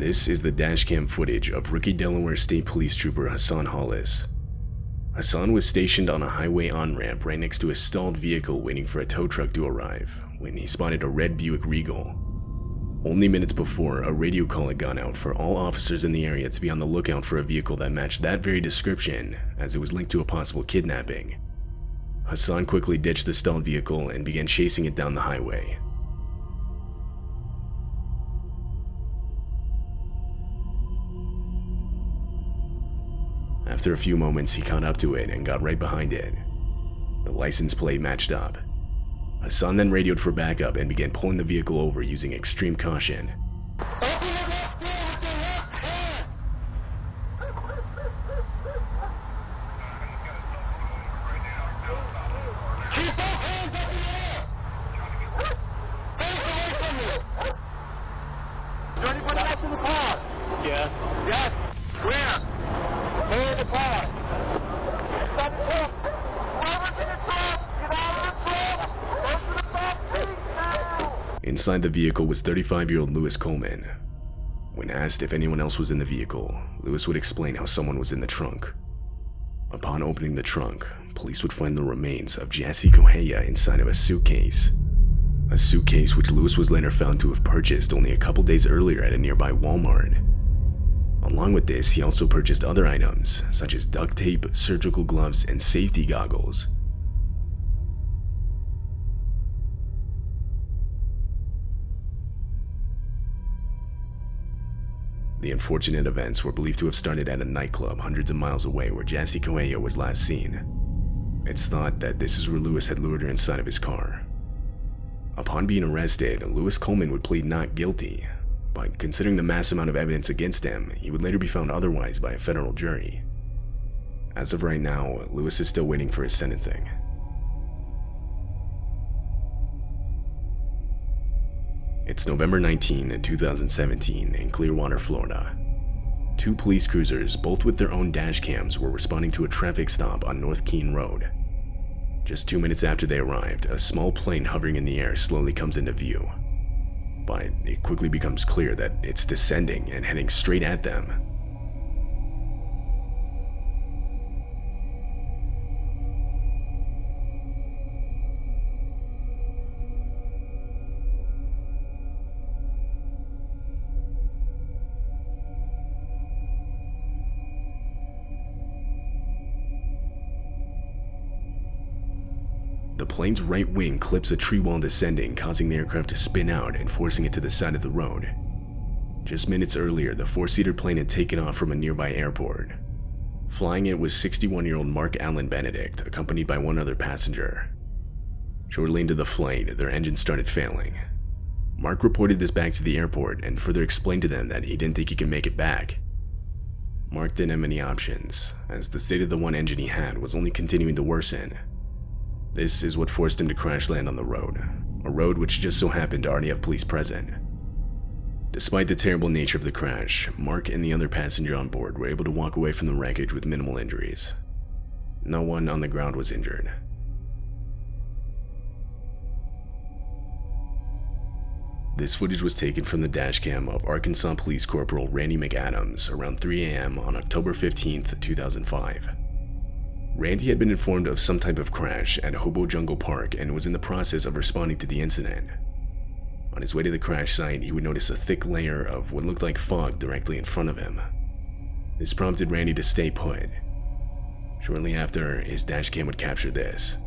This is the dashcam footage of rookie Delaware State Police Trooper Hassan Hollis. Hassan was stationed on a highway on-ramp right next to a stalled vehicle waiting for a tow truck to arrive when he spotted a red Buick Regal. Only minutes before, a radio call had gone out for all officers in the area to be on the lookout for a vehicle that matched that very description, as it was linked to a possible kidnapping. Hassan quickly ditched the stalled vehicle and began chasing it down the highway. After a few moments, he caught up to it and got right behind it. The license plate matched up. Hassan then radioed for backup and began pulling the vehicle over using extreme caution. Inside the vehicle was 35-year-old Louis Coleman. When asked if anyone else was in the vehicle, Louis would explain how someone was in the trunk. Upon opening the trunk, police would find the remains of Jassy Correia inside of a suitcase. A suitcase which Louis was later found to have purchased only a couple days earlier at a nearby Walmart. Along with this, he also purchased other items, such as duct tape, surgical gloves, and safety goggles. The unfortunate events were believed to have started at a nightclub hundreds of miles away where Jassy Correia was last seen. It's thought that this is where Louis had lured her inside of his car. Upon being arrested, Louis Coleman would plead not guilty, but considering the mass amount of evidence against him, he would later be found otherwise by a federal jury. As of right now, Louis is still waiting for his sentencing. It's November 19, 2017 in Clearwater, Florida. Two police cruisers, both with their own dash cams, were responding to a traffic stop on North Keene Road. Just 2 minutes after they arrived, a small plane hovering in the air slowly comes into view. But it quickly becomes clear that it's descending and heading straight at them. The plane's right wing clips a tree wall descending, causing the aircraft to spin out and forcing it to the side of the road. Just minutes earlier, the four-seater plane had taken off from a nearby airport. Flying it was 61-year-old Mark Allen Benedict, accompanied by one other passenger. Shortly into the flight, their engine started failing. Mark reported this back to the airport and further explained to them that he didn't think he could make it back. Mark didn't have many options, as the state of the one engine he had was only continuing to worsen. This is what forced him to crash land on the road, a road which just so happened to already have police present. Despite the terrible nature of the crash, Mark and the other passenger on board were able to walk away from the wreckage with minimal injuries. No one on the ground was injured. This footage was taken from the dashcam of Arkansas Police Corporal Randy McAdams around 3 a.m. on October 15, 2005. Randy had been informed of some type of crash at Hobo Jungle Park and was in the process of responding to the incident. On his way to the crash site, he would notice a thick layer of what looked like fog directly in front of him. This prompted Randy to stay put. Shortly after, his dashcam would capture this.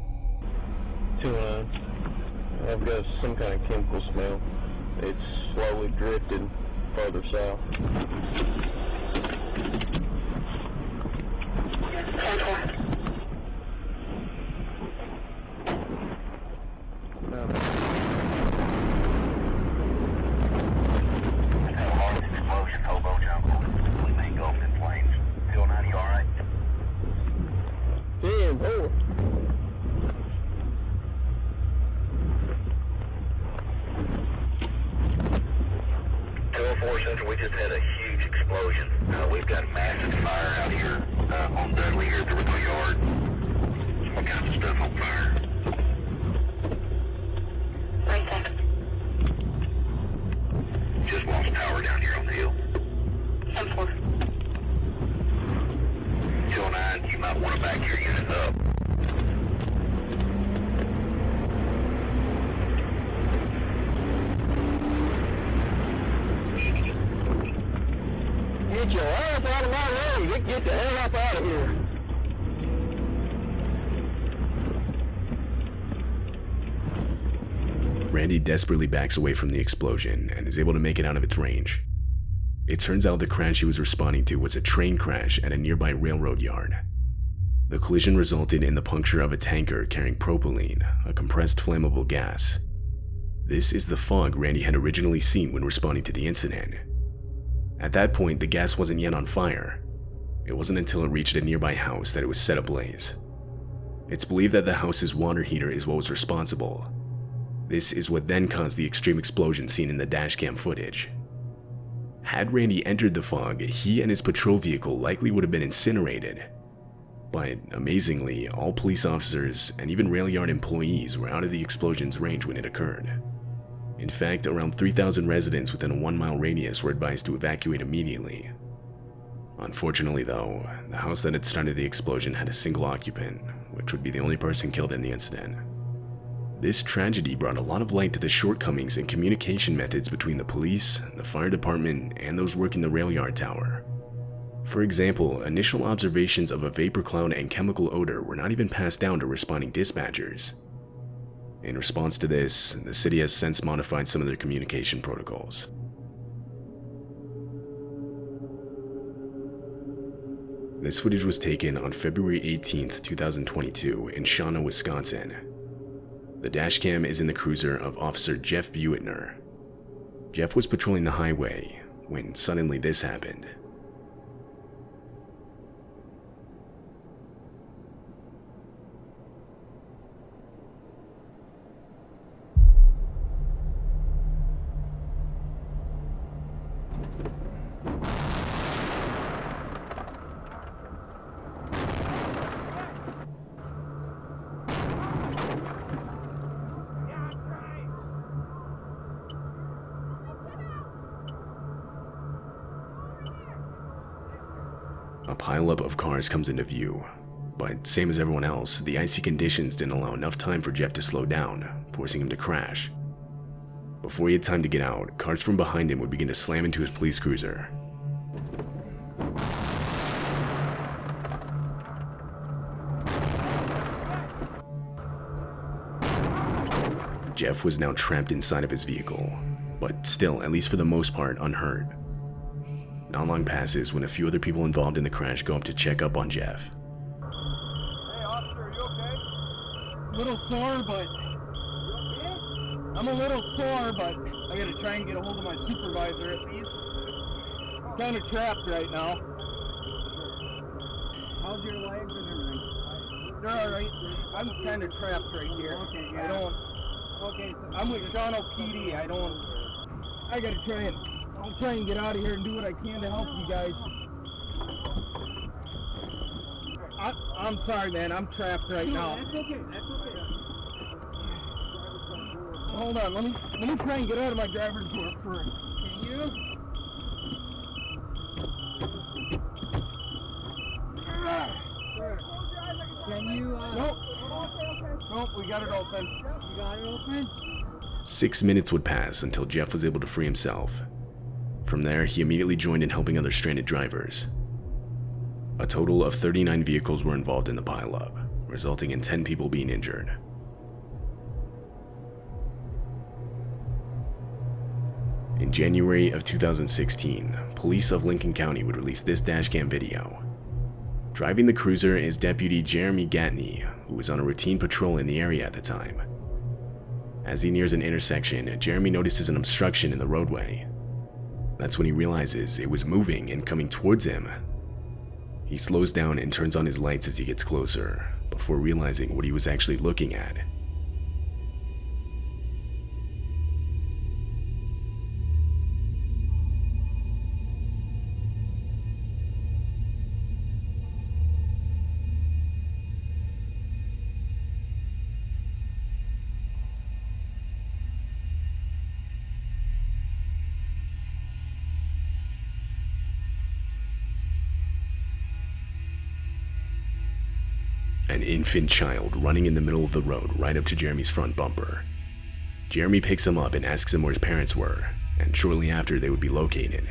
209. I've got some kind of chemical smell. It's slowly drifted farther south. Explosion, Hobo Jungle. We may engulfed in flames. Phil 90, all right? Damn, oh. 204 Central, we just had a huge explosion. We've got massive fire out here on Dudley here at the Riddle Yard. All kinds of stuff on fire. Just lost power down here on the hill. my road. Get the hell up out of here. Randy desperately backs away from the explosion and is able to make it out of its range. It turns out the crash he was responding to was a train crash at a nearby railroad yard. The collision resulted in the puncture of a tanker carrying propylene, a compressed flammable gas. This is the fog Randy had originally seen when responding to the incident. At that point, the gas wasn't yet on fire. It wasn't until it reached a nearby house that it was set ablaze. It's believed that the house's water heater is what was responsible. This is what then caused the extreme explosion seen in the dashcam footage. Had Randy entered the fog, he and his patrol vehicle likely would have been incinerated. But amazingly, all police officers and even rail yard employees were out of the explosion's range when it occurred. In fact, around 3,000 residents within a 1-mile radius were advised to evacuate immediately. Unfortunately though, the house that had started the explosion had a single occupant, which would be the only person killed in the incident. This tragedy brought a lot of light to the shortcomings in communication methods between the police, the fire department, and those working the rail yard tower. For example, initial observations of a vapor cloud and chemical odor were not even passed down to responding dispatchers. In response to this, the city has since modified some of their communication protocols. This footage was taken on February 18th, 2022 in Shawnee, Wisconsin. The dashcam is in the cruiser of Officer Jeff Buettner. Jeff was patrolling the highway when suddenly this happened. A pileup of cars comes into view, but same as everyone else, the icy conditions didn't allow enough time for Jeff to slow down, forcing him to crash. Before he had time to get out, cars from behind him would begin to slam into his police cruiser. Jeff was now trapped inside of his vehicle, but still, at least for the most part, unhurt. Not long passes when a few other people involved in the crash go up to check up on Jeff. Hey, officer, are you okay? A little sore, but... You okay? I'm a little sore, but I gotta try and get a hold of my supervisor at least. I'm kind of trapped right now. How's your legs and everything? They're alright. I'm kind of trapped right here. Okay, yeah. I don't... Okay, so I'm with Shawnee PD. I gotta I'll try and get out of here and do what I can to help you guys. I'm sorry, man. I'm trapped right now. That's okay. That's okay. Hold on. Let me try and get out of my driver's door first. Can you? Can you? Nope. Nope. We got it open. You got it open? 6 minutes would pass until Jeff was able to free himself. From there, he immediately joined in helping other stranded drivers. A total of 39 vehicles were involved in the pileup, resulting in 10 people being injured. In January of 2016, police of Lincoln County would release this dashcam video. Driving the cruiser is Deputy Jeremy Gatney, who was on a routine patrol in the area at the time. As he nears an intersection, Jeremy notices an obstruction in the roadway. That's when he realizes it was moving and coming towards him. He slows down and turns on his lights as he gets closer, before realizing what he was actually looking at. An infant child running in the middle of the road right up to Jeremy's front bumper. Jeremy picks him up and asks him where his parents were, and shortly after they would be located.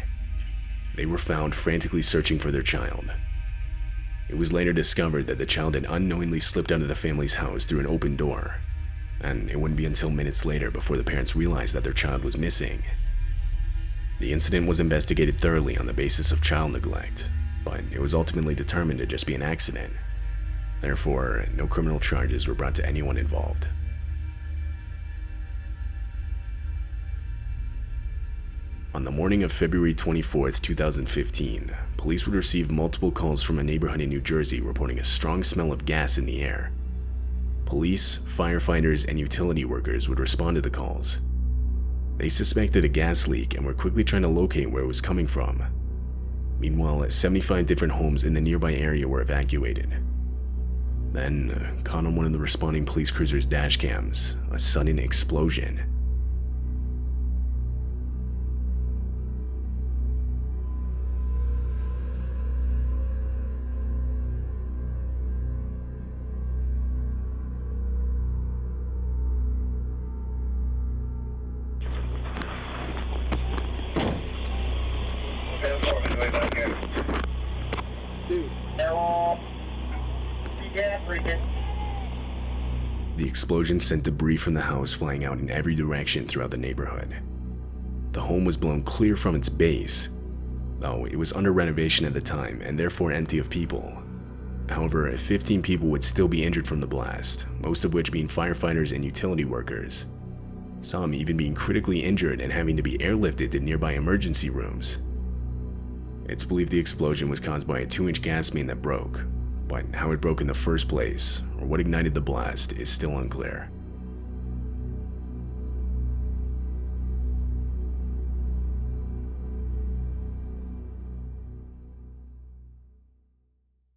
they were found frantically searching for their child. It was later discovered that the child had unknowingly slipped out of the family's house through an open door, and it wouldn't be until minutes later before the parents realized that their child was missing. The incident was investigated thoroughly on the basis of child neglect, but it was ultimately determined to just be an accident. Therefore, no criminal charges were brought to anyone involved. On the morning of February 24, 2015, police would receive multiple calls from a neighborhood in New Jersey reporting a strong smell of gas in the air. Police, firefighters, and utility workers would respond to the calls. They suspected a gas leak and were quickly trying to locate where it was coming from. Meanwhile, 75 different homes in the nearby area were evacuated. Then, caught on one of the responding police cruiser's dash cams, a sudden explosion. The explosion sent debris from the house flying out in every direction throughout the neighborhood. The home was blown clear from its base, though it was under renovation at the time and therefore empty of people. However, 15 people would still be injured from the blast, most of which being firefighters and utility workers. Some even being critically injured and having to be airlifted to nearby emergency rooms. It's believed the explosion was caused by a 2-inch gas main that broke, but how it broke in the first place, or what ignited the blast, is still unclear.